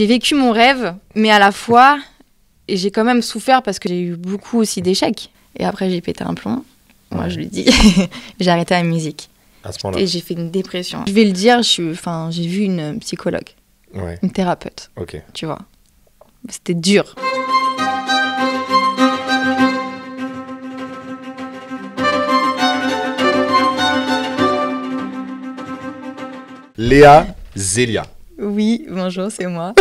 J'ai vécu mon rêve, mais à la fois, et j'ai quand même souffert parce que j'ai eu beaucoup aussi d'échecs. Et après, j'ai pété un plomb. Moi, je le dis. J'ai arrêté la musique. À ce point-là. Et j'ai fait une dépression. Je vais le dire, j'ai vu une psychologue, une thérapeute. Ok. Tu vois. C'était dur. Léa Zélia. Oui, bonjour, c'est moi.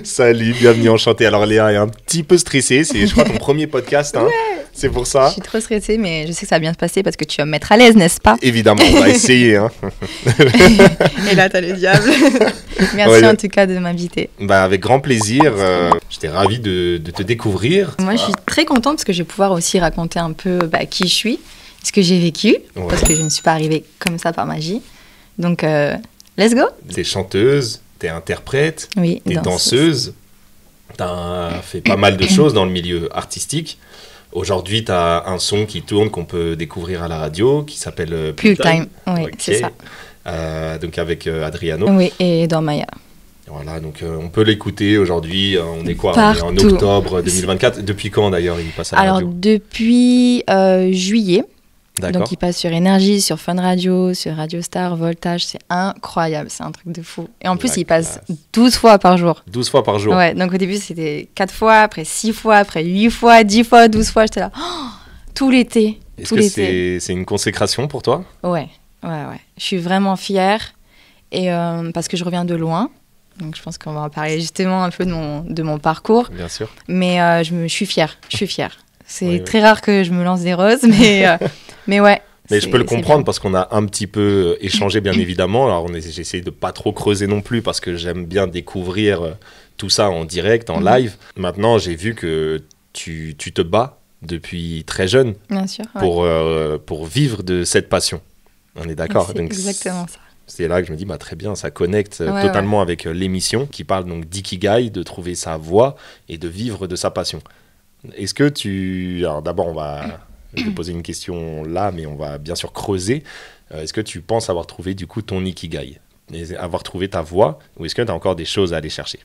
Salut, bienvenue, enchanté. Alors Léa est un petit peu stressée, c'est je crois ton premier podcast, hein. Ouais. C'est pour ça. Je suis trop stressée, mais je sais que ça va bien se passer parce que tu vas me mettre à l'aise, n'est-ce pas? Évidemment, on va essayer. Hein. Et là, t'as le diable. Merci en tout cas de m'inviter. Bah, avec grand plaisir, j'étais ravi de te découvrir. Moi, je suis très contente parce que je vais pouvoir aussi raconter un peu qui je suis, ce que j'ai vécu, parce que je ne suis pas arrivée comme ça par magie. Donc, let's go. T'es chanteuse, t'es interprète, oui, t'es danseuse. T'as fait pas mal de choses dans le milieu artistique. Aujourd'hui, t'as un son qui tourne qu'on peut découvrir à la radio, qui s'appelle Pultime. Oui, c'est ça. Donc avec Adriano. Oui, et dans Maya. Voilà, donc on peut l'écouter aujourd'hui. On est quoi? Partout. On est en octobre 2024. Depuis quand d'ailleurs il passe à la radio? Alors depuis juillet. D'accord. Donc il passe sur Énergie, sur Fun Radio, sur Radio Star, Voltage. C'est incroyable, c'est un truc de fou. Et en plus, il passe 12 fois par jour. 12 fois par jour. Ouais, donc au début, c'était 4 fois, après 6 fois, après 8 fois, 10 fois, 12 fois. J'étais là, tout l'été. Est-ce que c'est une consécration pour toi? Ouais. Je suis vraiment fière. Et parce que je reviens de loin. Donc je pense qu'on va en parler justement un peu de mon parcours. Bien sûr. Mais je suis fière. C'est très rare que je me lance des roses, mais ouais. Mais je peux le comprendre parce qu'on a un petit peu échangé, bien évidemment. Alors, j'essaie de pas trop creuser non plus parce que j'aime bien découvrir tout ça en direct, en live. Maintenant, j'ai vu que tu te bats depuis très jeune. Bien sûr, pour vivre de cette passion. On est d'accord? C'est exactement ça. C'est là que je me dis, très bien, ça connecte totalement avec l'émission qui parle donc d'ikigai, de trouver sa voie et de vivre de sa passion. Est-ce que alors d'abord, je vais poser une question là, mais on va bien sûr creuser. Est-ce que tu penses avoir trouvé du coup ton ikigai, avoir trouvé ta voie, ou est-ce que tu as encore des choses à aller chercher?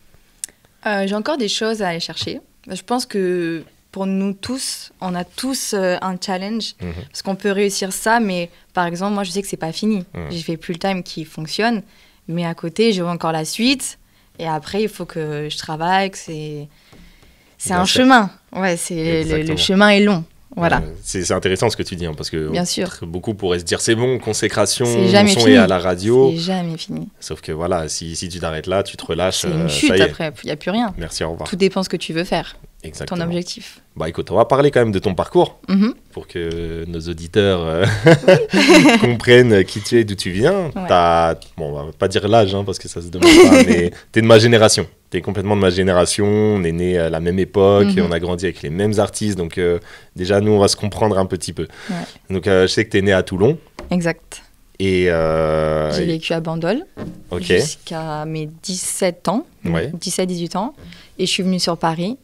J'ai encore des choses à aller chercher. Je pense que pour nous tous, on a tous un challenge, parce qu'on peut réussir ça, mais par exemple, moi je sais que c'est pas fini. J'ai fait Pultime qui fonctionne, mais à côté, j'ai encore la suite, et après, il faut que je travaille, que c'est un chemin. Ouais, le chemin est long. Voilà. C'est intéressant ce que tu dis, parce que bien sûr. Beaucoup pourraient se dire c'est bon, consécration, mon son est à la radio. C'est jamais fini. Sauf que voilà, si tu t'arrêtes là, tu te relâches. C'est une chute après, il n'y a plus rien. Merci, au revoir. Tout dépend ce que tu veux faire. Exactement. Ton objectif. Écoute, on va parler quand même de ton parcours pour que nos auditeurs comprennent qui tu es, d'où tu viens. Ouais. On va pas dire l'âge parce que ça se demande pas, mais tu es de ma génération. Tu es complètement de ma génération. On est nés à la même époque et on a grandi avec les mêmes artistes. Donc déjà, nous, on va se comprendre un petit peu. Ouais. Donc je sais que tu es né à Toulon. Exact. Et j'ai vécu à Bandol jusqu'à mes 17 ans, 17-18 ans. Et je suis venue sur Paris.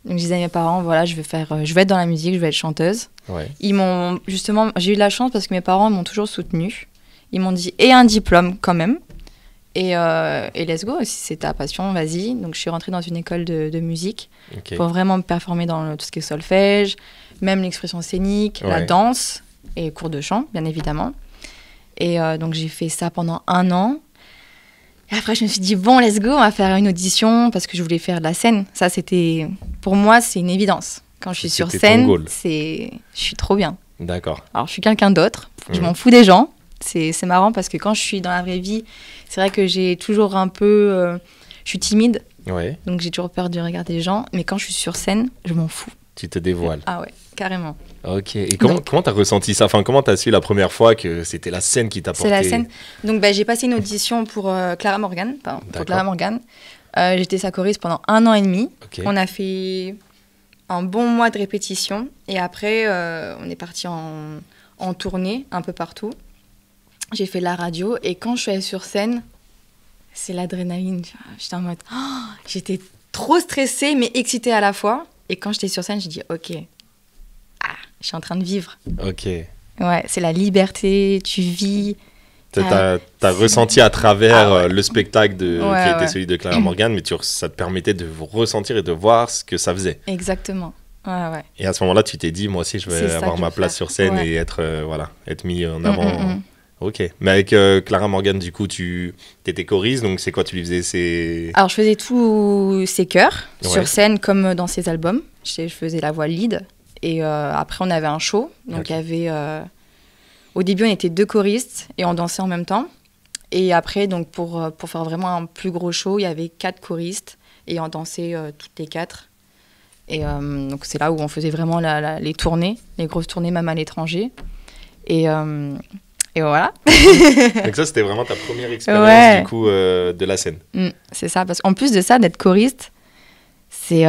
Donc, je disais à mes parents, voilà, je vais être dans la musique, je vais être chanteuse. Ouais. J'ai eu de la chance parce que mes parents m'ont toujours soutenue. Ils m'ont dit, et un diplôme quand même. Et let's go, si c'est ta passion, vas-y. Donc, je suis rentrée dans une école de musique pour vraiment me performer dans tout ce qui est solfège, même l'expression scénique, la danse et cours de chant, bien évidemment. Et donc, j'ai fait ça pendant 1 an. Et après, je me suis dit, bon, let's go, on va faire une audition parce que je voulais faire de la scène. Ça, pour moi, c'est une évidence. Quand je suis sur scène, je suis trop bien. D'accord. Alors, je suis quelqu'un d'autre. Je m'en fous des gens. C'est marrant parce que quand je suis dans la vraie vie, c'est vrai que j'ai toujours un peu... je suis timide. Ouais. Donc, j'ai toujours peur de regarder les gens. Mais quand je suis sur scène, je m'en fous. Tu te dévoiles. Ah ouais, carrément. Ok. Et comment t'as ressenti ça? Enfin, comment t'as su la première fois que c'était la scène qui t'a porté? C'est la scène. Donc, j'ai passé une audition pour Clara Morgan. Pour Clara Morgan. J'étais sa choriste pendant 1 an et demi. Okay. On a fait un bon mois de répétition. Et après, on est parti en tournée un peu partout. J'ai fait la radio. Et quand je suis allée sur scène, c'est l'adrénaline. J'étais en mode... j'étais trop stressée, mais excitée à la fois. Et quand j'étais sur scène, j'ai dit, OK, je suis en train de vivre. OK. Ouais, c'est la liberté, tu vis, T'as ressenti à travers le spectacle qui était celui de Clara Morgan, mais ça te permettait de ressentir et de voir ce que ça faisait. Exactement. Ouais. Et à ce moment-là, tu t'es dit, moi aussi, je vais avoir ma place sur scène et être mis en avant. Ok. Mais avec Clara Morgan, du coup, tu étais choriste, donc c'est quoi, tu lui faisais ses... Alors, je faisais tous ses chœurs sur scène, comme dans ses albums. Je faisais la voix lead. Et après, on avait un show. Donc, il y avait... Au début, on était 2 choristes et on dansait en même temps. Et après, donc, pour faire vraiment un plus gros show, il y avait 4 choristes et on dansait toutes les 4. Et donc, c'est là où on faisait vraiment les tournées, les grosses tournées, même à l'étranger. Et voilà. Donc ça, c'était vraiment ta première expérience du coup de la scène. C'est ça, parce qu'en plus de ça, d'être choriste, c'est...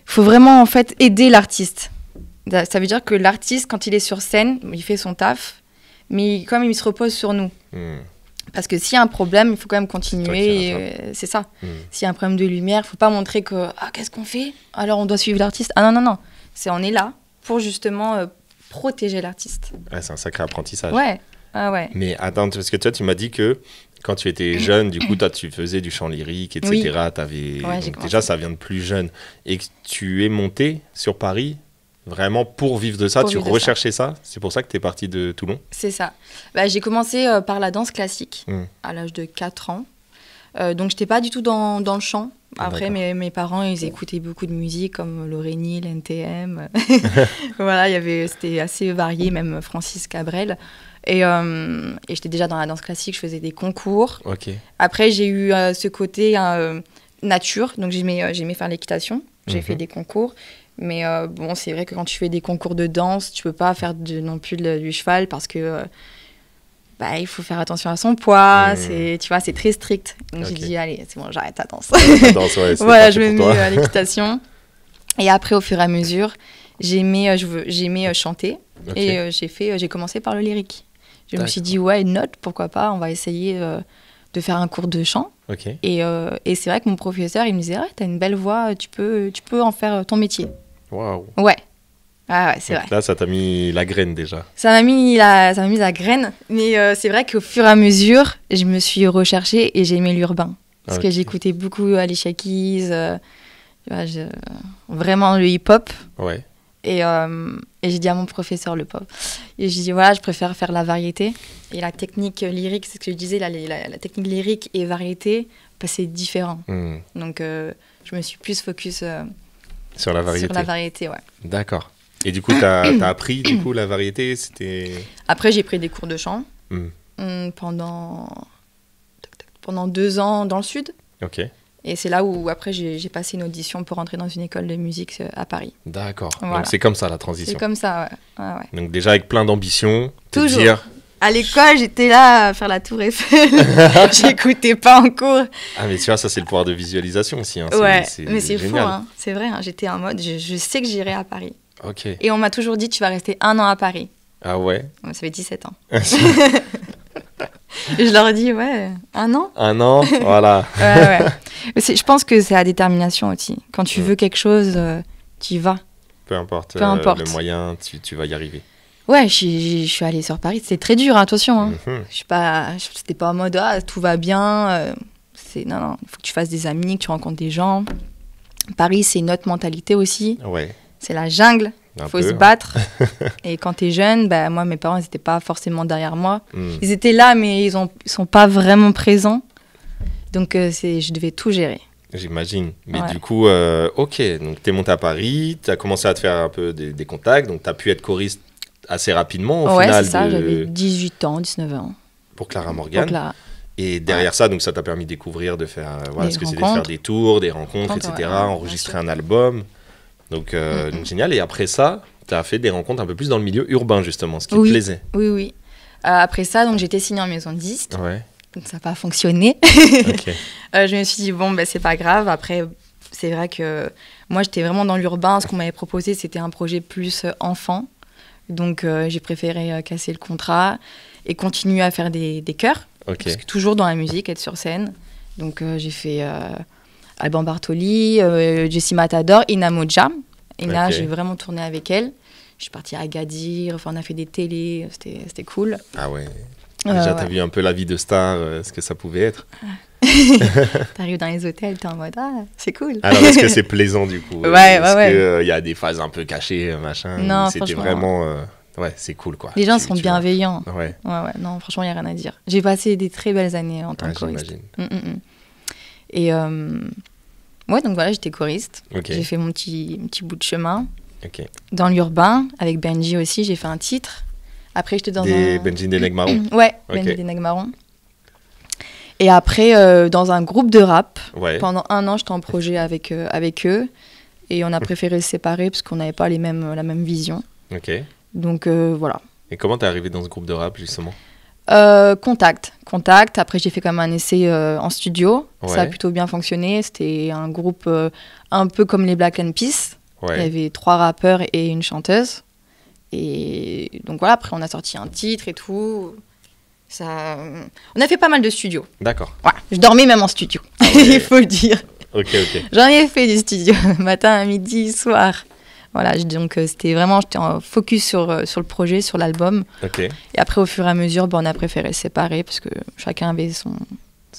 faut vraiment, en fait, aider l'artiste. Ça veut dire que l'artiste, quand il est sur scène, il fait son taf, mais comme il se repose sur nous. Parce que s'il y a un problème, il faut quand même continuer. C'est ça. S'il y a un problème de lumière, il ne faut pas montrer que qu'est-ce qu'on fait ? Alors on doit suivre l'artiste. Ah non. On est là pour justement protéger l'artiste. Ouais, c'est un sacré apprentissage. Ouais. Mais attends, parce que toi, tu m'as dit que quand tu étais jeune, du coup, toi, tu faisais du chant lyrique, etc. Oui. Donc, déjà, ça vient de plus jeune. Et que tu es monté sur Paris vraiment pour vivre de ça, tu recherchais ça. C'est pour ça que tu es partie de Toulon. C'est ça. J'ai commencé par la danse classique à l'âge de 4 ans. Donc, je n'étais pas du tout dans le chant. Après, mes parents, ils écoutaient beaucoup de musique comme Lorraine, NTM. Voilà, c'était assez varié, même Francis Cabrel. Et j'étais déjà dans la danse classique, je faisais des concours. Après, j'ai eu ce côté nature. Donc, j'aimais faire l'équitation. J'ai fait des concours. Mais bon, c'est vrai que quand tu fais des concours de danse, tu peux pas faire non plus du cheval parce que il faut faire attention à son poids. Tu vois, c'est très strict. Donc j'ai dit, allez, c'est bon, j'arrête la danse. Voilà, je me mets à l'équitation. Et après, au fur et à mesure, j'aimais chanter. Et j'ai commencé par le lyrique. Je me suis dit, pourquoi pas, on va essayer de faire un cours de chant. Et c'est vrai que mon professeur, il me disait, t'as une belle voix, tu peux en faire ton métier. Waouh. Ouais, c'est vrai. Là, ça t'a mis la graine déjà. Ça m'a mis la graine, mais c'est vrai qu'au fur et à mesure, je me suis recherchée et j'ai aimé l'urbain. Parce que j'écoutais beaucoup Alicia Keys, vraiment le hip-hop. Ouais. Et j'ai dit à mon professeur le pop. Et j'ai dit, je préfère faire la variété. Et la technique lyrique, c'est ce que je disais, la technique lyrique et variété, c'est différent. Donc, je me suis plus focus sur la variété. Sur la variété, ouais. D'accord. Et du coup, t'as appris la variété, Après, j'ai pris des cours de chant pendant 2 ans dans le sud. Ok. Et c'est là où, après, j'ai passé une audition pour entrer dans une école de musique à Paris. D'accord. Voilà. Donc, c'est comme ça, la transition. C'est comme ça, ouais. Donc, déjà, avec plein d'ambition, toujours. À l'école, j'étais là à faire la tour Eiffel. J'écoutais pas en cours. Ah, mais tu vois, ça, c'est le pouvoir de visualisation aussi. Hein. Mais c'est fou, hein. C'est vrai. Hein. J'étais en mode, je sais que j'irai à Paris. Ok. Et on m'a toujours dit, tu vas rester 1 an à Paris. Ah ouais? Ça fait 17 ans. Et je leur dis, 1 an. 1 an, voilà. Ouais. Je pense que c'est la détermination aussi. Quand tu veux quelque chose, tu y vas. Peu importe. Le moyen, tu vas y arriver. Ouais, je suis allée sur Paris. C'était très dur, attention. Hein. C'était pas en mode, tout va bien. Non, il faut que tu fasses des amis, que tu rencontres des gens. Paris, c'est une autre mentalité aussi. Ouais. C'est la jungle. Il faut se battre. Et quand t'es jeune, moi, mes parents, ils n'étaient pas forcément derrière moi. Ils étaient là, mais ils sont pas vraiment présents. Donc, je devais tout gérer. J'imagine. Mais du coup, ok. Donc, t'es monté à Paris, t'as commencé à te faire un peu des contacts. Donc, t'as pu être choriste assez rapidement, au final. Ouais, c'est ça. J'avais 18 ans, 19 ans. Pour Clara Morgan. Et derrière ça, donc, ça t'a permis de découvrir, de faire... ce que c'était de faire des tours, des rencontres, etc. Enregistrer un album. Donc, génial. Et après ça, tu as fait des rencontres un peu plus dans le milieu urbain, justement, ce qui te plaisait. Oui. Après ça, donc, j'étais signée en maison de disque. Ouais. Donc, ça n'a pas fonctionné. Je me suis dit, c'est pas grave. Après, c'est vrai que moi, j'étais vraiment dans l'urbain. Ce qu'on m'avait proposé, c'était un projet plus enfant. Donc, j'ai préféré casser le contrat et continuer à faire des chœurs. Parce que toujours dans la musique, être sur scène. Donc, j'ai fait... Alban Bartoli, Jessie Matador, Ina Moja. Ina, j'ai vraiment tourné avec elle. Je suis partie à Agadir, on a fait des télés, c'était cool. Ah ouais. Déjà, t'as vu un peu la vie de star, ce que ça pouvait être. T'arrives dans les hôtels, t'es en mode c'est cool. Alors, est-ce que c'est plaisant du coup? Est-ce qu'il y a des phases un peu cachées, machin? Non, c'était franchement. Vraiment. Ouais, c'est cool quoi. Les gens sont bienveillants. Ouais. Non, franchement, il n'y a rien à dire. J'ai passé des très belles années en tant que choriste. Et donc voilà, j'étais choriste. J'ai fait mon petit bout de chemin. Dans l'urbain, avec Benji aussi, j'ai fait un titre. Après, j'étais dans Benji des Nègres Marrons. Benji des Nègres Marrons. Et après, dans un groupe de rap. Pendant 1 an, j'étais en projet avec eux. Et on a préféré se séparer parce qu'on n'avait pas la même vision. Donc voilà. Et comment t'es arrivé dans ce groupe de rap justement? Contact. Après, j'ai fait comme un essai en studio. Ça a plutôt bien fonctionné. C'était un groupe un peu comme les Black and Peace. Il y avait 3 rappeurs et une chanteuse. Et donc voilà, après on a sorti un titre et tout. On a fait pas mal de studios. D'accord. Je dormais même en studio, il faut le dire. J'en ai fait du studio, matin, midi, soir. Voilà, donc j'étais en focus sur le projet, sur l'album. Et après, au fur et à mesure, on a préféré se séparer parce que chacun avait son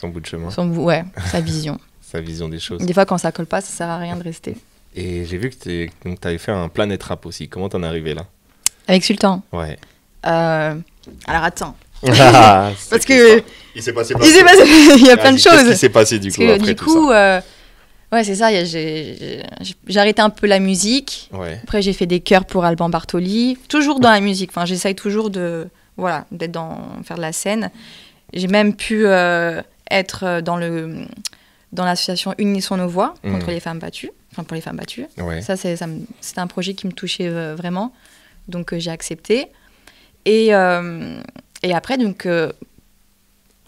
bout de chemin. Sa vision. Sa vision des choses. Des fois, quand ça colle pas, ça sert à rien de rester. Et j'ai vu que tu avais fait un Planet Rap aussi. Comment t'en es arrivé là? Avec Sultan. Alors attends. Parce que il s'est passé il y a plein de choses. Qu'est-ce qui s'est passé du coup après tout ça? C'est ça, j'ai arrêté un peu la musique. Après, j'ai fait des chœurs pour Alban Bartoli, toujours dans la musique. Enfin, j'essaye toujours faire de la scène. J'ai même pu être dans l'association Unissons nos voix contre les femmes battues, pour les femmes battues. Ça, c'était un projet qui me touchait vraiment, donc j'ai accepté. Et après, donc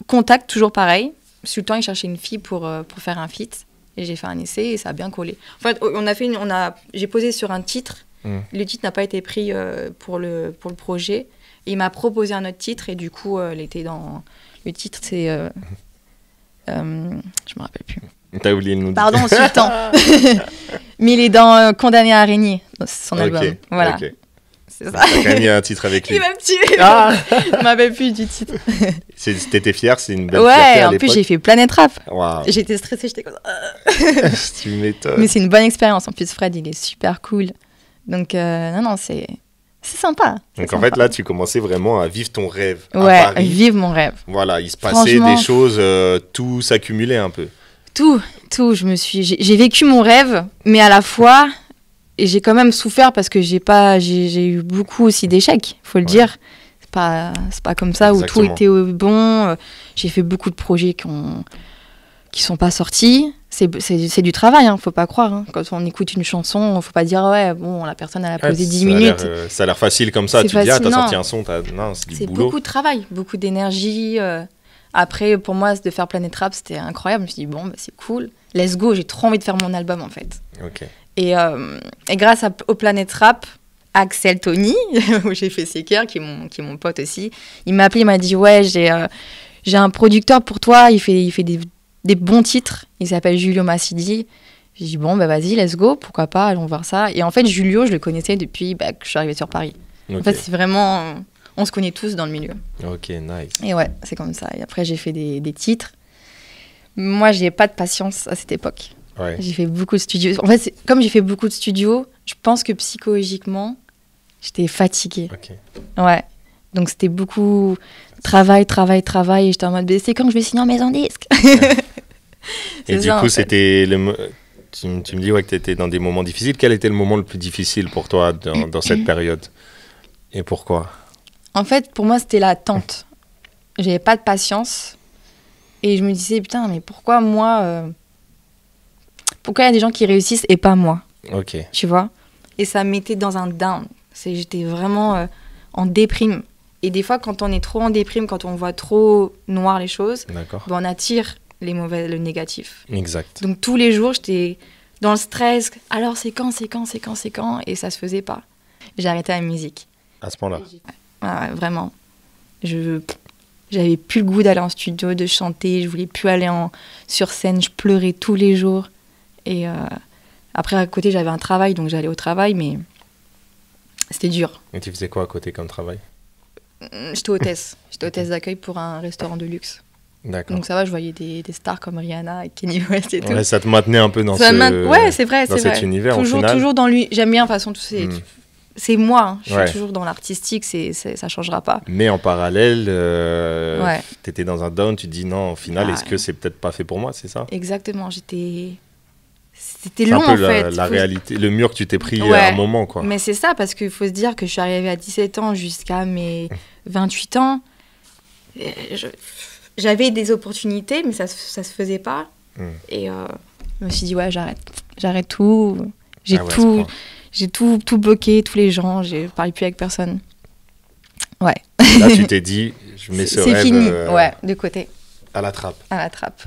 contact, toujours pareil. Sultan, il cherchait une fille pour faire un feat. Et j'ai fait un essai et ça a bien collé. En fait, j'ai posé sur un titre. Le titre n'a pas été pris pour le projet. Et il m'a proposé un autre titre et du coup, elle était dans... Le titre, c'est... je me rappelle plus. T'as oublié le nom. Pardon, Sultan. Mais il est dans Condamné à régner, son album. Voilà. C'est ça. T'as quand même mis un titre avec lui. Il m'a tué. Je m'avais plus du titre. T'étais fière, c'est une belle fierté à l'époque. En plus j'ai fait Planet Rap. Wow. J'étais stressée, j'étais comme Tu m'étonnes. Mais c'est une bonne expérience. En plus, Fred, il est super cool. Donc, non, c'est sympa. Donc, en fait, là, tu commençais vraiment à vivre ton rêve. À vivre mon rêve. Voilà, il se passait des choses, tout s'accumulait un peu. Tout. J'ai vécu mon rêve, mais à la fois... Et j'ai quand même souffert parce que j'ai eu beaucoup aussi d'échecs, faut le dire. C'est pas comme ça où tout était bon. J'ai fait beaucoup de projets qui sont pas sortis. C'est du travail, faut pas croire. Hein. Quand on écoute une chanson, faut pas dire la personne elle a posé 10 minutes. Ça a l'air facile comme ça. Tu te dis t'as sorti un son, non, c'est du boulot. C'est beaucoup de travail, beaucoup d'énergie. Après, pour moi, de faire Planet Rap, c'était incroyable. Je me suis dit c'est cool. Let's go, j'ai trop envie de faire mon album en fait. Et grâce au Planet Rap, Axel Tony, où j'ai fait ses chœurs, qui est mon pote aussi, il m'a appelé, il m'a dit j'ai un producteur pour toi, il fait des bons titres, il s'appelle Julio Massidi. J'ai dit vas-y, let's go, pourquoi pas, allons voir ça. Et en fait, Julio, je le connaissais depuis que je suis arrivée sur Paris. En fait, c'est vraiment... On se connaît tous dans le milieu. Ok, nice. Et c'est comme ça. Et après, j'ai fait des titres. Moi, j'ai pas de patience à cette époque. J'ai fait beaucoup de studios. En fait, comme j'ai fait beaucoup de studios, je pense que psychologiquement, j'étais fatiguée. Donc, c'était beaucoup travail. Et j'étais en mode, c'est quand je vais signer en maison disque. Et du coup, c'était... Tu me dis que tu étais dans des moments difficiles. Quel était le moment le plus difficile pour toi dans cette période? Et pourquoi? En fait, pour moi, c'était l'attente. J'avais pas de patience. Et je me disais, putain, mais pourquoi moi... Pourquoi il y a des gens qui réussissent et pas moi? Tu vois? Et ça me mettait dans un down. J'étais vraiment en déprime. Et des fois, quand on est trop en déprime, quand on voit trop noir les choses, on attire le négatif. Exact. Donc tous les jours, j'étais dans le stress. Alors c'est quand? Et ça se faisait pas. J'ai arrêté la musique. À ce point-là? Vraiment. J'avais plus le goût d'aller en studio, de chanter. Je voulais plus aller sur scène. Je pleurais tous les jours. Et après, à côté, j'avais un travail, donc j'allais au travail, mais c'était dur. Et tu faisais quoi à côté comme travail? J'étais hôtesse. J'étais hôtesse d'accueil pour un restaurant de luxe. D'accord. Donc ça va, je voyais des stars comme Rihanna et Kanye West et tout. Ouais, ça te maintenait un peu dans ouais, c'est vrai, cet univers toujours, au final. Toujours dans lui. J'aime bien, de toute façon, c'est moi. Hein. Je suis ouais. toujours dans l'artistique, ça changera pas. Mais en parallèle, t'étais dans un down, tu te dis non, au final, est-ce que c'est peut-être pas fait pour moi, c'est ça? Exactement, c'était long en fait. La réalité, le mur que tu t'es pris à un moment, quoi. Mais c'est ça, parce qu'il faut se dire que je suis arrivée à 17 ans jusqu'à mes 28 ans. J'avais des opportunités, mais ça se faisait pas. Et je me suis dit, ouais, j'arrête tout. J'ai tout bloqué, tous les gens, je parlais plus avec personne. Ouais. Là, tu t'es dit, je mets ce rêve... C'est fini, de côté. À la trappe. À la trappe.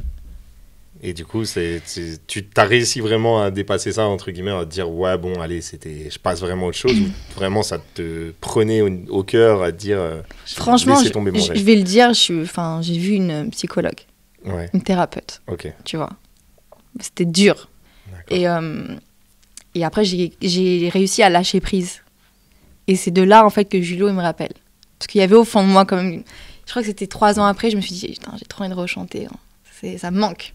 Et du coup, tu as réussi vraiment à dépasser ça, entre guillemets, à te dire, ouais, bon, allez, je passe vraiment à autre chose, ou vraiment ça te prenait au cœur à te dire, franchement, je vais le dire, j'ai vu une psychologue, une thérapeute, tu vois. C'était dur. Et après, j'ai réussi à lâcher prise. Et c'est de là, en fait, que Julio, il me rappelle. Parce qu'il y avait au fond de moi, quand même, je crois que c'était 3 ans après, je me suis dit, putain, j'ai trop envie de rechanter, hein. Ça me manque.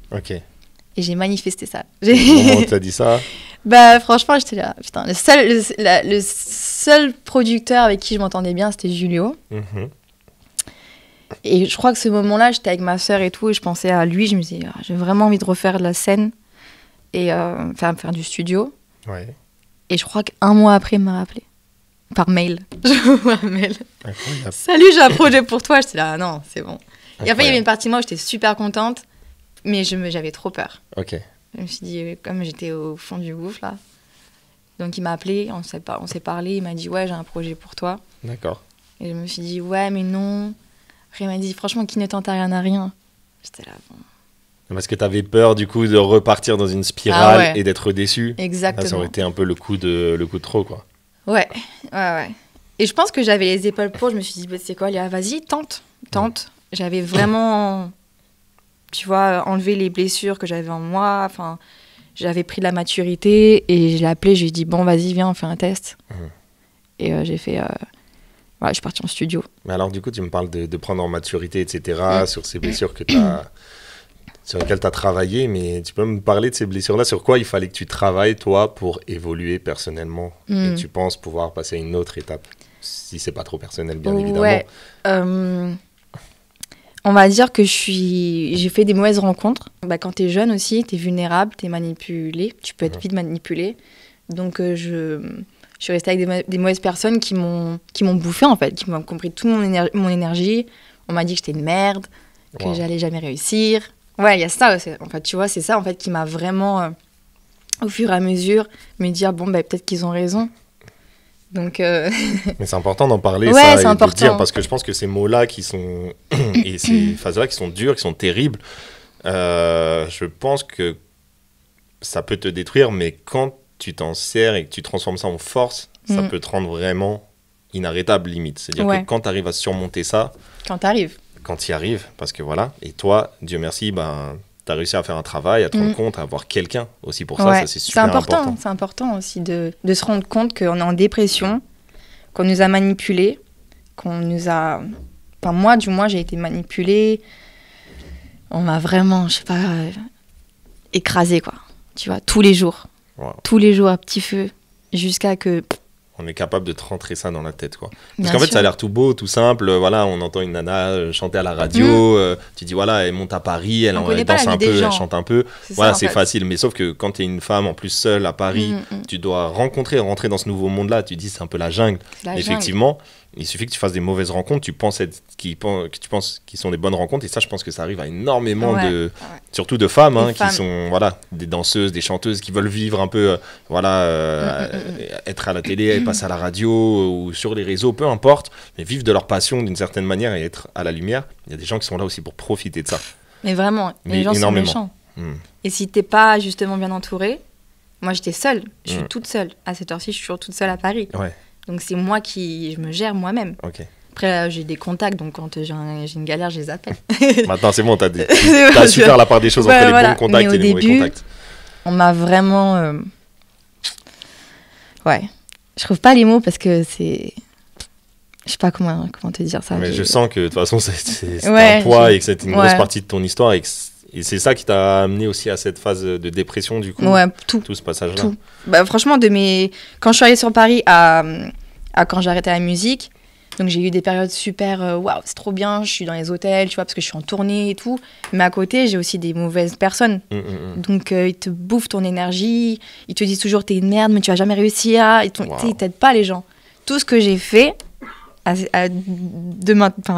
Et j'ai manifesté ça. Au moment où tu as dit ça? Bah, franchement, j'étais là. Putain, le seul producteur avec qui je m'entendais bien, c'était Julio. Et je crois que ce moment-là, j'étais avec ma sœur et tout, et je pensais à lui. Je me disais, j'ai vraiment envie de refaire de la scène et faire du studio. Et je crois qu'un mois après, il m'a rappelé. Par mail. Je vois un mail. Incroyable. Salut, j'ai un projet pour toi. J'étais là, non, c'est bon. Incroyable. Et après, il y avait une partie de moi où j'étais super contente. Mais j'avais trop peur. Je me suis dit, comme j'étais au fond du gouffre, là. Donc, il m'a appelé, on s'est parlé, il m'a dit, ouais, j'ai un projet pour toi. D'accord. Et je me suis dit, ouais, mais non. Après, il m'a dit, franchement, qui ne tente rien à rien. J'étais là, bon. Parce que tu avais peur, du coup, de repartir dans une spirale et d'être déçu. Exactement. Là, ça aurait été un peu le coup de trop, quoi. Ouais. Et je pense que j'avais les épaules pour, je me suis dit, bah, c'est quoi, Léa, vas-y, tente. J'avais vraiment... tu vois, enlever les blessures que j'avais en moi. Enfin, j'avais pris de la maturité et je l'ai appelé, je lui ai dit, bon, vas-y, viens, on fait un test. Et j'ai fait... je suis partie en studio. Mais alors, du coup, tu me parles de prendre en maturité, etc., sur ces blessures sur lesquelles tu as travaillé, mais tu peux me parler de ces blessures-là? Sur quoi il fallait que tu travailles, toi, pour évoluer personnellement et tu penses pouvoir passer à une autre étape? Si c'est pas trop personnel, bien évidemment. On va dire que j'ai fait des mauvaises rencontres. Quand t'es jeune aussi, t'es vulnérable, t'es manipulé. Tu peux être vite manipulé. Donc, je suis restée avec des mauvaises personnes qui m'ont bouffé, en fait, qui m'ont compris toute mon énergie. On m'a dit que j'étais une merde, que j'allais jamais réussir. Ouais, il y a ça aussi. En fait, tu vois, c'est ça, en fait, qui m'a vraiment, au fur et à mesure, me dire, bon, peut-être qu'ils ont raison. Donc Mais c'est important d'en parler, ça, et important. de le dire, parce que je pense que ces mots-là qui sont et ces phases-là qui sont dures, qui sont terribles, je pense que ça peut te détruire, mais quand tu t'en sers et que tu transformes ça en force, ça peut te rendre vraiment inarrêtable, limite. C'est-à-dire que quand tu arrives à surmonter ça... Quand tu y arrives, parce que voilà, et toi, Dieu merci, tu as réussi à faire un travail, à te rendre compte, à avoir quelqu'un aussi pour ça, c'est super important. C'est important aussi de se rendre compte qu'on est en dépression, qu'on nous a manipulés, qu'on nous a... Enfin, moi, du moins, j'ai été manipulée. On m'a vraiment, je sais pas, écrasée, quoi. Tu vois, tous les jours. Tous les jours à petit feu, jusqu'à que... On est capable de te rentrer ça dans la tête, quoi. Parce qu'en fait, ça a l'air tout beau, tout simple. Voilà, on entend une nana chanter à la radio. Tu dis, voilà, elle monte à Paris, elle danse un peu, elle chante un peu. Voilà, c'est facile. Mais sauf que quand tu es une femme, en plus seule à Paris, tu dois rentrer dans ce nouveau monde-là. Tu dis, c'est un peu la jungle. Effectivement, il suffit que tu fasses des mauvaises rencontres. Tu penses qu'ils sont des bonnes rencontres. Et ça, je pense que ça arrive à énormément surtout de femmes, qui sont des danseuses, des chanteuses, qui veulent vivre un peu, être à la télé, passer à la radio ou sur les réseaux, peu importe, mais vivre de leur passion d'une certaine manière et être à la lumière. Il y a des gens qui sont là aussi pour profiter de ça. Mais vraiment, les gens sont méchants. Et si t'es pas justement bien entouré, moi j'étais seule, je suis toute seule. À cette heure-ci, je suis toujours toute seule à Paris. Donc c'est moi je me gère moi-même. Après, j'ai des contacts, donc quand j'ai une galère, je les appelle. Maintenant, c'est bon, t'as su faire la part des choses entre les bons contacts et les mauvais contacts. On m'a vraiment... je trouve pas les mots parce que c'est... Je sais pas comment te dire ça. Mais je sens que de toute façon, c'est un poids et que c'est une grosse partie de ton histoire et c'est ça qui t'a amené aussi à cette phase de dépression, du coup. Ouais, tout ce passage-là. Tout. Bah, franchement, quand je suis allée sur Paris à quand j'ai arrêté la musique, donc j'ai eu des périodes super, waouh, c'est trop bien, je suis dans les hôtels, tu vois, parce que je suis en tournée et tout. Mais à côté, j'ai aussi des mauvaises personnes. Donc, ils te bouffent ton énergie, ils te disent toujours, t'es une merde, mais tu vas jamais réussir. Ils t'aident pas, les gens. Tout ce que j'ai fait,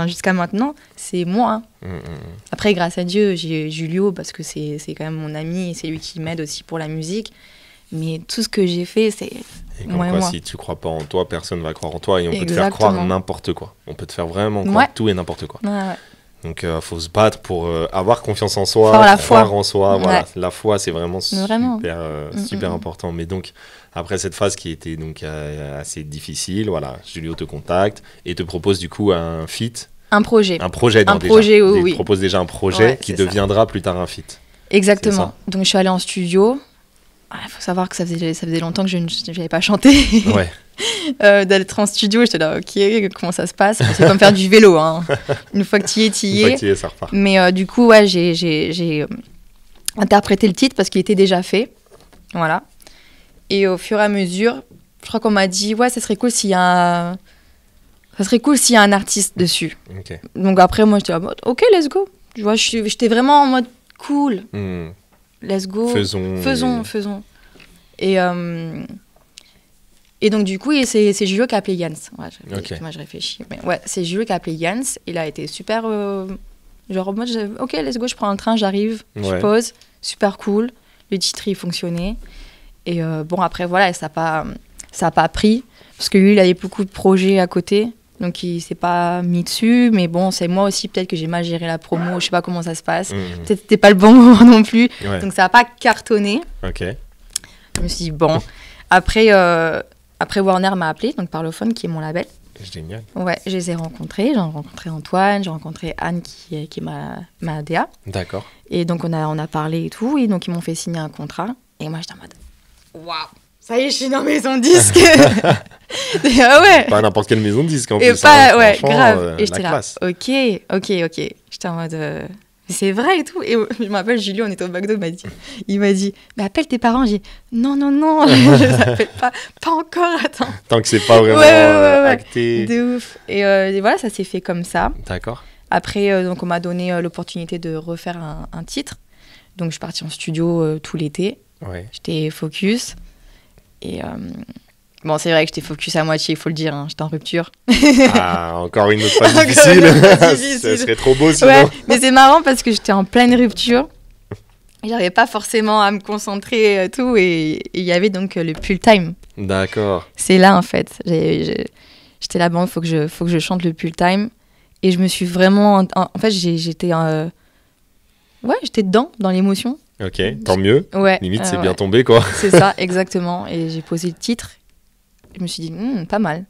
jusqu'à maintenant, c'est moi. Après, grâce à Dieu, j'ai Julio, parce que c'est quand même mon ami et c'est lui qui m'aide aussi pour la musique. Mais tout ce que j'ai fait, c'est moi et moi. Si tu crois pas en toi, personne va croire en toi et on peut te faire croire n'importe quoi. On peut te faire vraiment croire tout et n'importe quoi. Donc, faut se battre pour avoir confiance en soi, croire en soi. Voilà. La foi, c'est vraiment super important. Mais donc, après cette phase qui était donc assez difficile, voilà, Julio te contacte et te propose du coup un feat. Un projet. Il propose déjà un projet qui deviendra plus tard un feat. Exactement. Donc, je suis allée en studio. Il faut savoir que ça faisait longtemps que je n'avais pas chanté. D'être en studio, j'étais là, ok, comment ça se passe? C'est comme faire du vélo. Hein. Une fois que tu y es, ça repart. Mais du coup, j'ai interprété le titre parce qu'il était déjà fait. Voilà. Et au fur et à mesure, je crois qu'on m'a dit, ça serait cool s'il y a un artiste dessus. Okay. Donc après, moi, j'étais en mode, ok, let's go. Tu vois, j'étais vraiment en mode cool. Let's go. Faisons. Et donc, du coup, c'est Julio qui a appelé Jans. Moi, je réfléchis. Mais c'est Julio qui a appelé Jans. Il a été super... genre, en mode, ok, let's go, je prends un train, j'arrive, je pose. Super cool. Le titre, il fonctionnait. Et après, voilà, ça a pas pris. Parce que lui, il avait beaucoup de projets à côté. Donc, il s'est pas mis dessus. Mais bon, c'est moi aussi, peut-être que j'ai mal géré la promo. Je sais pas comment ça se passe. Peut-être que c'était pas le bon moment non plus. Donc, ça a pas cartonné. Ok. Je me suis dit, bon. Après, Warner m'a appelé, donc Parlophone, qui est mon label. Génial. Ouais, je les ai rencontrés. J'ai rencontré Antoine, j'ai rencontré Anne, qui est ma DA. D'accord. Et donc, on a parlé et tout. Et donc, ils m'ont fait signer un contrat. Et moi, j'étais en mode, waouh, ça y est, je suis dans maison de disque. Pas n'importe quelle maison de disque en et plus. Pas, grave. Et j'étais là, ok. J'étais en mode, c'est vrai et tout. Et je me rappelle, Julien, on était au McDo, il m'a dit, mais appelle tes parents. J'ai dit, non, je les appelle pas encore, attends. Tant que c'est pas vraiment acté. De ouf. Et voilà, ça s'est fait comme ça. D'accord. Après, donc, on m'a donné l'opportunité de refaire un titre. Donc, je suis partie en studio tout l'été. Ouais. J'étais focus. Et bon, c'est vrai que j'étais focus à moitié, il faut le dire. Hein, j'étais en rupture. Encore une autre phase difficile. Ça serait trop beau sinon. Ouais, mais c'est marrant parce que j'étais en pleine rupture. J'arrivais pas forcément à me concentrer tout. Et il y avait donc le pull time. D'accord. C'est là, en fait. J'étais là, bon, il faut que je chante le pull time. Et je me suis vraiment... En fait, j'étais dedans, dans l'émotion. Ok, tant mieux. Ouais, limite, c'est bien tombé, quoi. C'est ça, exactement. Et j'ai posé le titre. Je me suis dit, pas mal.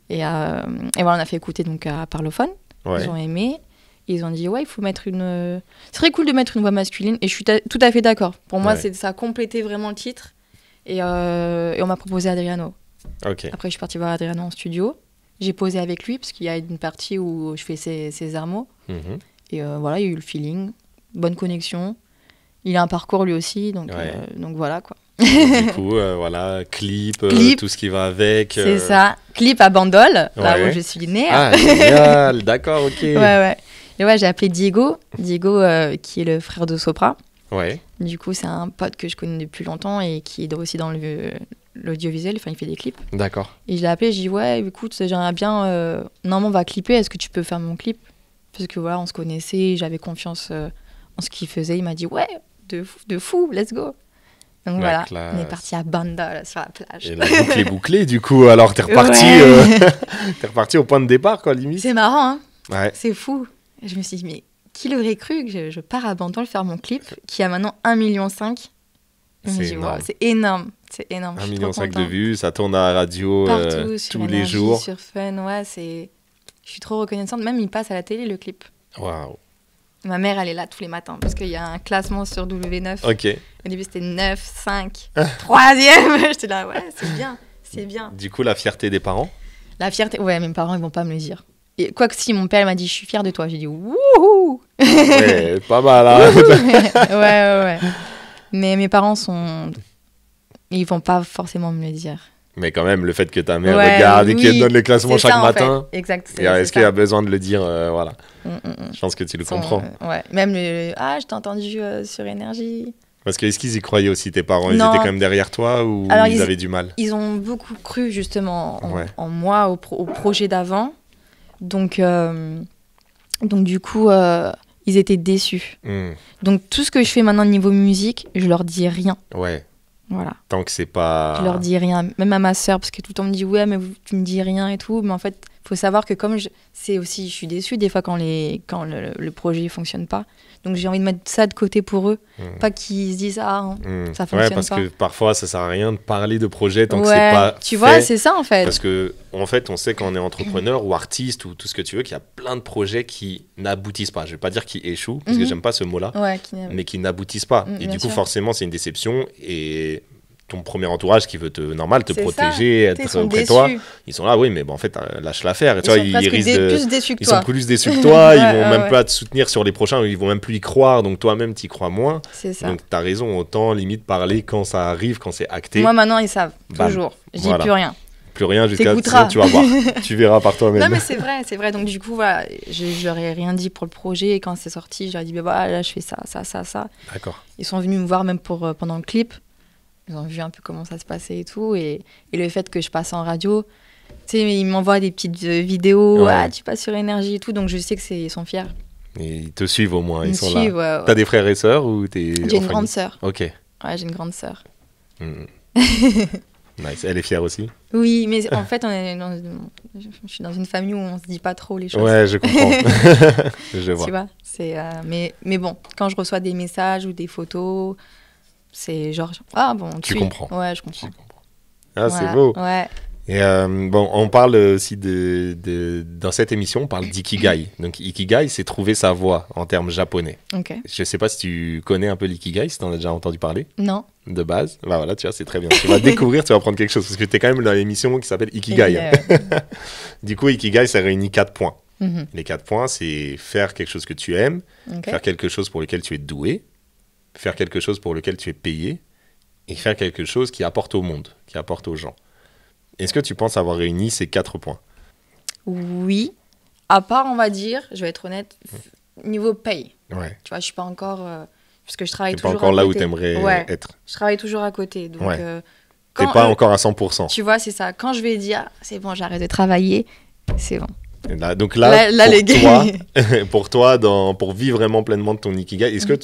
Et voilà, on a fait écouter donc à Parlophone. Ils ont aimé. Ils ont dit, il faut mettre une... C'est très cool de mettre une voix masculine. Et je suis tout à fait d'accord. Pour moi, ça a complété vraiment le titre. Et on m'a proposé Adriano. Okay. Après, je suis partie voir Adriano en studio. J'ai posé avec lui, parce qu'il y a une partie où je fais ses armos. Et voilà, il y a eu le feeling. Bonne connexion. Il a un parcours lui aussi, donc voilà quoi. Du coup, voilà, clip, tout ce qui va avec. C'est ça, clip à Bandol, là où je suis née. Ah, génial, d'accord, ok. Ouais. Et j'ai appelé Diego, qui est le frère de Sopra. Ouais. Du coup, c'est un pote que je connais depuis longtemps et qui est aussi dans l'audiovisuel, enfin il fait des clips. D'accord. Et je l'ai appelé, je dis écoute, j'aimerais bien, normalement on va clipper, est-ce que tu peux faire mon clip? Parce que voilà, on se connaissait, j'avais confiance en ce qu'il faisait. Il m'a dit de fou, let's go. Donc voilà, on est parti à Banda, là, sur la plage. Et la boucle est bouclée, du coup. Alors, t'es reparti, t'es reparti au point de départ, quoi, limite. C'est marrant, hein. Ouais. C'est fou. Et je me suis dit, mais qui l'aurait cru que je pars à Bandol faire mon clip, qui a maintenant 1,5 million. C'est énorme. C'est énorme. 1,5 million de vues, ça tourne à la radio partout, tous les jours. Sur Fun, je suis trop reconnaissante. Même, il passe à la télé, le clip. Waouh. Ma mère, elle est là tous les matins parce qu'il y a un classement sur W9. Ok. Au début, c'était 9, 5, 3e. J'étais là, c'est bien. Du coup, la fierté des parents? La fierté, ouais, mes parents, ils vont pas me le dire. Et quoi que si, mon père m'a dit, je suis fière de toi. J'ai dit, wouhou. Ouais, pas mal, hein. Ouais. Mais mes parents ils vont pas forcément me le dire. Mais quand même, le fait que ta mère regarde et qu'elle donne les classements chaque matin. En fait. Exact. Est-ce qu'il y a besoin de le dire, voilà. Je pense que tu le comprends. Ouais. Même je t'ai entendu sur Énergie. Parce que est-ce qu'ils y croyaient aussi, tes parents? Ils étaient quand même derrière toi ou alors, ils avaient du mal? Ils ont beaucoup cru justement en moi, au projet d'avant. Donc du coup, ils étaient déçus. Donc tout ce que je fais maintenant niveau musique, je leur dis rien. Ouais. Voilà. Tant que c'est pas... Je leur dis rien, même à ma sœur, parce que tout le temps on me dit ouais, mais tu me dis rien et tout. Mais en fait, il faut savoir que comme je suis déçue des fois quand le projet ne fonctionne pas. Donc j'ai envie de mettre ça de côté pour eux, pas qu'ils se disent ça fonctionne pas. Ouais, parce que parfois ça sert à rien de parler de projet tant que c'est pas tu vois, c'est ça en fait. Parce que en fait, on sait quand on est entrepreneur ou artiste ou tout ce que tu veux qu'il y a plein de projets qui n'aboutissent pas. Je vais pas dire qui échouent parce que j'aime pas ce mot-là, mais qui n'aboutissent pas. Et du coup, forcément, c'est une déception et ton premier entourage qui veut te protéger, être auprès de toi, ils sont là, oui, mais bon, en fait, lâche l'affaire. Et ils sont plus déçus que toi, ils vont même pas te soutenir sur les prochains, ils vont même plus y croire, donc toi-même, tu y crois moins. C'est ça. Donc, tu as raison, autant limite parler quand ça arrive, quand c'est acté. Moi, maintenant, ils savent, toujours. Je dis plus rien. Plus rien jusqu'à ce tu vas voir. Tu verras par toi-même. Non, mais c'est vrai. Donc, du coup, voilà, je leur ai rien dit pour le projet. Et quand c'est sorti, je leur ai dit, là, je fais ça. D'accord. Ils sont venus me voir même pendant le clip. Ils ont vu un peu comment ça se passait et tout. Et le fait que je passe en radio, tu sais, ils m'envoient des petites vidéos. Ah, tu passes sur Énergie et tout. Donc, je sais qu'ils sont fiers. Et ils te suivent au moins. Ils sont suivent, là. Ouais. T'as des frères et sœurs ou J'ai une grande sœur. Ok. Ouais, j'ai une grande sœur. Nice. Elle est fière aussi? Oui, mais en fait, je suis dans une famille où on se dit pas trop les choses. Ouais, je comprends. Je vois. Tu vois, mais bon, quand je reçois des messages ou des photos, c'est genre tu comprends. Ouais, je comprends. Ah, voilà. C'est beau. Ouais. Et on parle aussi dans cette émission, on parle d'ikigai. Donc ikigai, c'est trouver sa voie en termes japonais. Ok. Je sais pas si tu connais un peu l'ikigai, si tu en as déjà entendu parler. Non. De base. Bah voilà, tu vois, c'est très bien. Tu vas découvrir, tu vas apprendre quelque chose parce que tu es quand même dans l'émission qui s'appelle Ikigai. Du coup, ikigai, ça réunit 4 points. Les 4 points, c'est faire quelque chose que tu aimes, faire quelque chose pour lequel tu es doué, faire quelque chose pour lequel tu es payé et faire quelque chose qui apporte au monde, qui apporte aux gens. Est-ce que tu penses avoir réuni ces 4 points? Oui. À part, on va dire, je vais être honnête, niveau paye. Ouais. Tu vois, je suis pas encore... parce que je travaille toujours à côté. T'es pas encore là où tu aimerais être. Je travaille toujours à côté. Donc, t'es pas encore à 100%. Tu vois, c'est ça. Quand je vais dire, c'est bon, j'arrête de travailler, c'est bon. Donc là pour toi, pour vivre vraiment pleinement de ton ikigai, est-ce que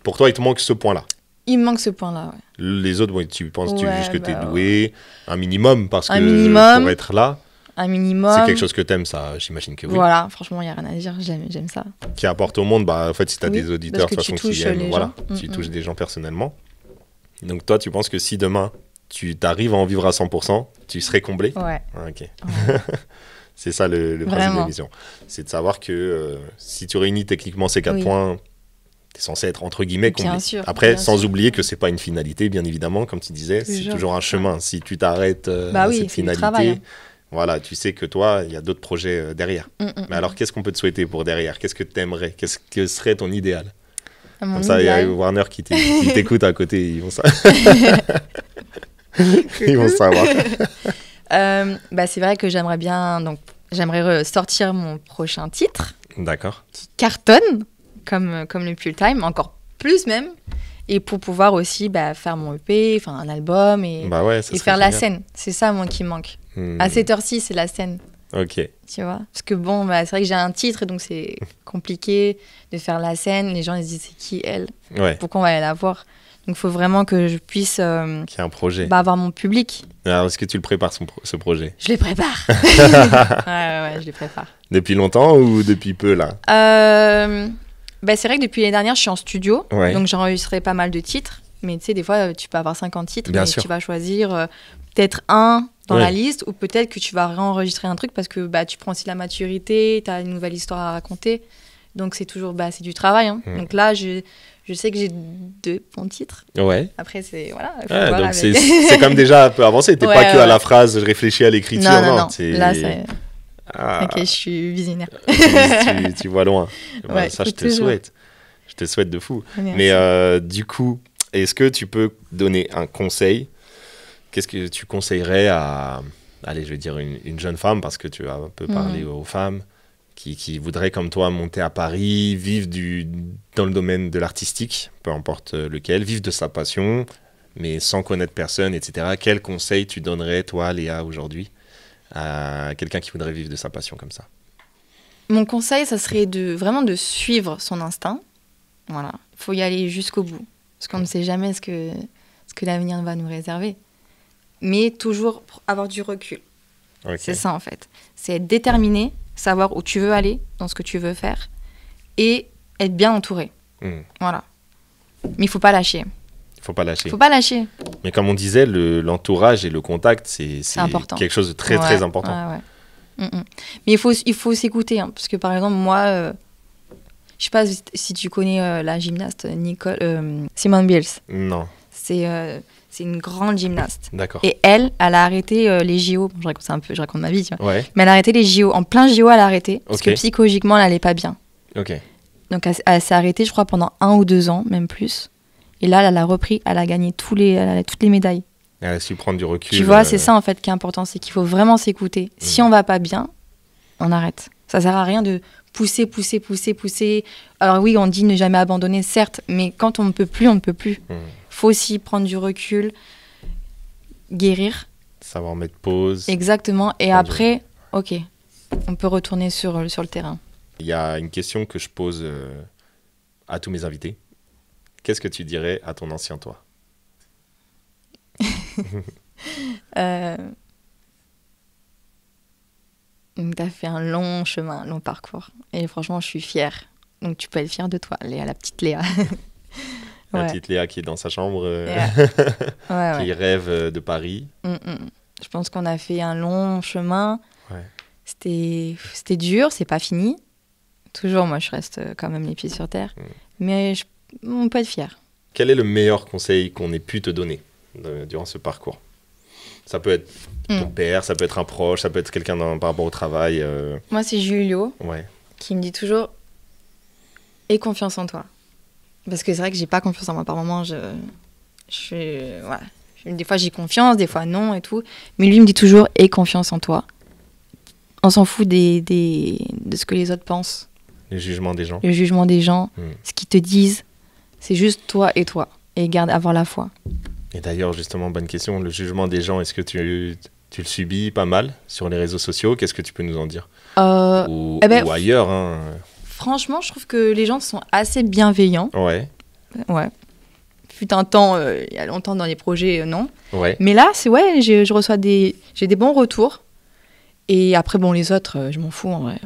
pour toi, il te manque ce point-là? Il me manque ce point-là, ouais. Les autres, tu penses juste que tu es doué, un minimum, parce que pour être là, un minimum. C'est quelque chose que tu aimes, ça, j'imagine que oui. Voilà, franchement, il n'y a rien à dire, j'aime ça. Qui apporte au monde, en fait, si tu as des auditeurs, de toute façon, qui aiment, tu touches des gens personnellement. Donc toi, tu penses que si demain, tu t'arrives à en vivre à 100%, tu serais comblé? Ouais. Ah, ok. Ouais. C'est ça le principe de l'émission. C'est de savoir que si tu réunis techniquement ces 4 points, tu es censé être entre guillemets comblé. Bien sûr, après, sans oublier que c'est pas une finalité, bien évidemment, comme tu disais, c'est toujours un chemin. Si tu t'arrêtes à cette finalité, voilà, tu sais que toi, il y a d'autres projets derrière. Mais alors, qu'est-ce qu'on peut te souhaiter pour derrière? Qu'est-ce que tu aimerais? Qu'est-ce que serait ton idéal? Comme ça, il y a Warner qui t'écoute à côté, ils vont savoir. C'est vrai que j'aimerais sortir mon prochain titre. D'accord. Qui cartonne, comme le Pull Time, encore plus même. Et pour pouvoir aussi faire mon EP, un album et faire la scène. C'est ça, moi, qui me manque. À cette heure-ci, c'est la scène. Ok. Tu vois? Parce que bon, c'est vrai que j'ai un titre, donc c'est compliqué de faire la scène. Les gens, ils se disent, c'est qui elle? Pourquoi on va aller la voir? Donc, il faut vraiment que je puisse qu'il y ait un projet. Avoir mon public. Alors, est-ce que tu le prépares, ce projet? Je les prépare. ouais, je les prépare. Depuis longtemps ou depuis peu, là? C'est vrai que depuis l'année dernière, je suis en studio. Ouais. Donc, j'enregistrais pas mal de titres. Mais tu sais, des fois, tu peux avoir 50 titres. Bien mais sûr. Tu vas choisir peut-être un dans la liste. Ou peut-être que tu vas réenregistrer un truc parce que tu prends aussi la maturité. Tu as une nouvelle histoire à raconter. Donc, c'est toujours c'est du travail. Hein. Donc là, je Je sais que j'ai 2 bons titres. Ouais. Après, c'est... Voilà. Donc c'est comme déjà un peu avancé. T'es pas que à la phrase, je réfléchis à l'écriture. Non. Là, c'est... Ok, je suis visionnaire. tu vois loin. Ouais, ça, je te souhaite. Je te souhaite de fou. Merci. Mais du coup, est-ce que tu peux donner un conseil? Qu'est-ce que tu conseillerais à, allez, je vais dire une jeune femme, parce que tu as un peu parlé aux femmes qui voudraient, comme toi, monter à Paris, vivre dans le domaine de l'artistique, peu importe lequel, vivre de sa passion, mais sans connaître personne, etc. Quel conseil tu donnerais, toi, Léa, aujourd'hui, à quelqu'un qui voudrait vivre de sa passion comme ça? Mon conseil, ça serait vraiment de suivre son instinct. Voilà. Il faut y aller jusqu'au bout. Parce qu'on ne sait jamais ce que l'avenir va nous réserver. Mais toujours avoir du recul. Okay. C'est ça, en fait. C'est être déterminé, savoir où tu veux aller, dans ce que tu veux faire, et être bien entouré. Voilà. Mais il ne faut pas lâcher. Il faut pas lâcher. Faut pas lâcher. Mais comme on disait, l'entourage et le contact, c'est quelque chose de très, très important. Ouais. Mais il faut s'écouter. Hein, parce que, par exemple, moi, je sais pas si tu connais la gymnaste Simone Biles. Non. C'est une grande gymnaste. D'accord. Et elle a arrêté les JO. Bon, je raconte ma vie, tu vois. Ouais. Mais elle a arrêté les JO. En plein JO, elle a arrêté. Parce que psychologiquement, elle n'allait pas bien. Ok. Donc, elle s'est arrêtée, je crois, pendant 1 ou 2 ans, même plus. Et là, elle a repris, elle a gagné toutes les médailles. Elle a su prendre du recul. Tu vois, c'est ça, en fait, qui est important. C'est qu'il faut vraiment s'écouter. Si on va pas bien, on arrête. Ça sert à rien de pousser. Alors oui, on dit ne jamais abandonner, certes. Mais quand on ne peut plus, on ne peut plus. Faut aussi prendre du recul, guérir. Savoir mettre pause. Exactement. Et après, ok, on peut retourner sur le terrain. Il y a une question que je pose à tous mes invités. Qu'est-ce que tu dirais à ton ancien toi? Donc, tu as fait un long chemin, un long parcours. Et franchement, je suis fière. Donc, tu peux être fière de toi, Léa, la petite Léa. La petite Léa qui est dans sa chambre, qui rêve de Paris. Je pense qu'on a fait un long chemin. Ouais. C'était dur, c'est pas fini. Toujours, moi, je reste quand même les pieds sur terre. Mais on peut être fier. Quel est le meilleur conseil qu'on ait pu te donner durant ce parcours? Ça peut être ton père, ça peut être un proche, ça peut être quelqu'un par rapport au travail. Moi, c'est Julio qui me dit toujours « Aie confiance en toi ». Parce que c'est vrai que j'ai pas confiance en moi. Par moments, des fois, j'ai confiance, des fois, non et tout. Mais lui, il me dit toujours « Aie confiance en toi ». On s'en fout de ce que les autres pensent. Le jugement des gens. Le jugement des gens, ce qu'ils te disent. C'est juste toi et toi. Et avoir la foi. Et d'ailleurs, justement, bonne question. Le jugement des gens, est-ce que tu le subis pas mal sur les réseaux sociaux? Qu'est-ce que tu peux nous en dire? Ou ailleurs Franchement, je trouve que les gens sont assez bienveillants. Ouais. Fut un temps, il y a longtemps dans les projets, non. Ouais. Mais là, je reçois j'ai des bons retours. Et après, les autres, je m'en fous, en vrai.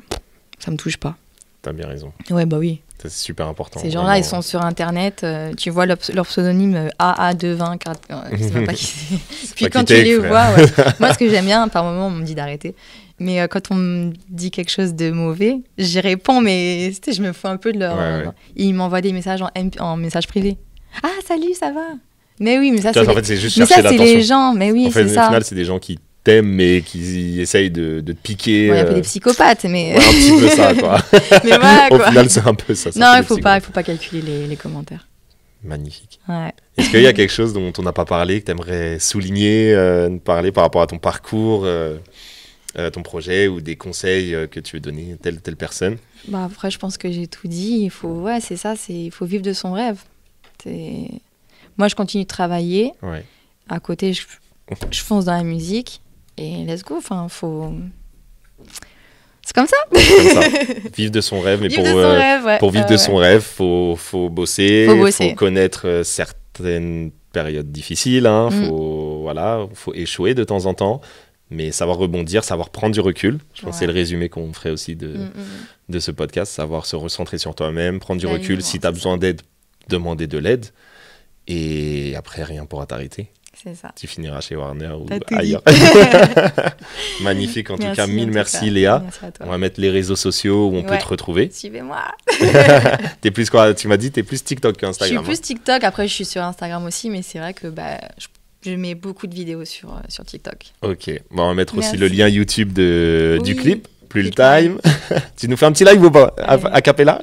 Ça me touche pas. T'as bien raison. Ouais, bah oui. Ça, c'est super important. Ces gens-là, ils sont sur Internet. Tu vois leur pseudonyme AA220. Je sais même pas qui c'est. Puis quand tu les vois, moi, ce que j'aime bien, par moment, on me dit d'arrêter. Mais quand on me dit quelque chose de mauvais, j'y réponds, mais je me fous un peu de leur... Ils m'envoient des messages en message privé. Ah, salut, ça va? Mais oui, mais ça, c'est juste chercher l'attention. C'est les gens, mais oui, c'est ça. Au final, c'est des gens qui t'aiment, mais qui essayent de te piquer. Un peu des psychopathes, mais... un petit peu ça, quoi. Mais voilà, quoi. Au final, c'est un peu ça. Non, il faut pas calculer les commentaires. Magnifique. Ouais. Est-ce qu'il y a quelque chose dont on n'a pas parlé, que tu aimerais souligner, parler par rapport à ton parcours, ton projet, ou des conseils que tu veux donner à telle personne? Après, je pense que j'ai tout dit. C'est ça, il faut vivre de son rêve. Moi, je continue de travailler. Ouais. À côté, je fonce dans la musique. Et let's go. Enfin, c'est comme ça. Vivre de son rêve, mais pour vivre de son rêve, faut bosser. Faut connaître certaines périodes difficiles. Faut échouer de temps en temps. Mais savoir rebondir, savoir prendre du recul. Je pense que c'est le résumé qu'on ferait aussi de ce podcast. Savoir se recentrer sur toi-même, prendre du recul. Si tu as besoin d'aide, demander de l'aide. Et après, rien pourra t'arrêter. C'est ça. Tu finiras chez Warner ou ailleurs. Magnifique, en tout cas, mille merci Léa. Merci à toi. On va mettre les réseaux sociaux où on peut te retrouver. Suivez-moi. T'es plus quoi? Tu m'as dit t'es plus TikTok qu'Instagram. Je suis plus TikTok, après je suis sur Instagram aussi, mais c'est vrai que je mets beaucoup de vidéos sur TikTok. Ok, bon, on va mettre aussi le lien YouTube du clip, plus le time. Tu nous fais un petit live ou pas, a cappella?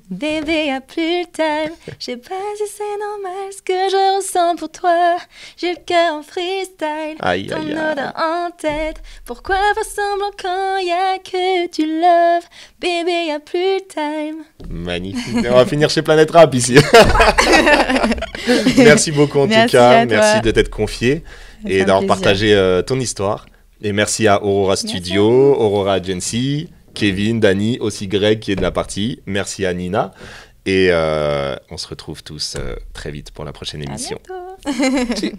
Bébé, y'a plus le time. Je sais pas si c'est normal ce que je ressens pour toi. J'ai le cœur en freestyle, ton odeur en tête. Pourquoi faire semblant quand y'a que tu love? Bébé, y'a plus le time. Magnifique. On va finir chez Planète Rap ici. Merci beaucoup en tout cas. Merci de t'être confié et d'avoir partagé ton histoire. Et merci à Aurora Studio, Aurora Agency, Kevin, Dani, aussi Greg qui est de la partie. Merci à Nina. Et on se retrouve tous très vite pour la prochaine émission. À bientôt.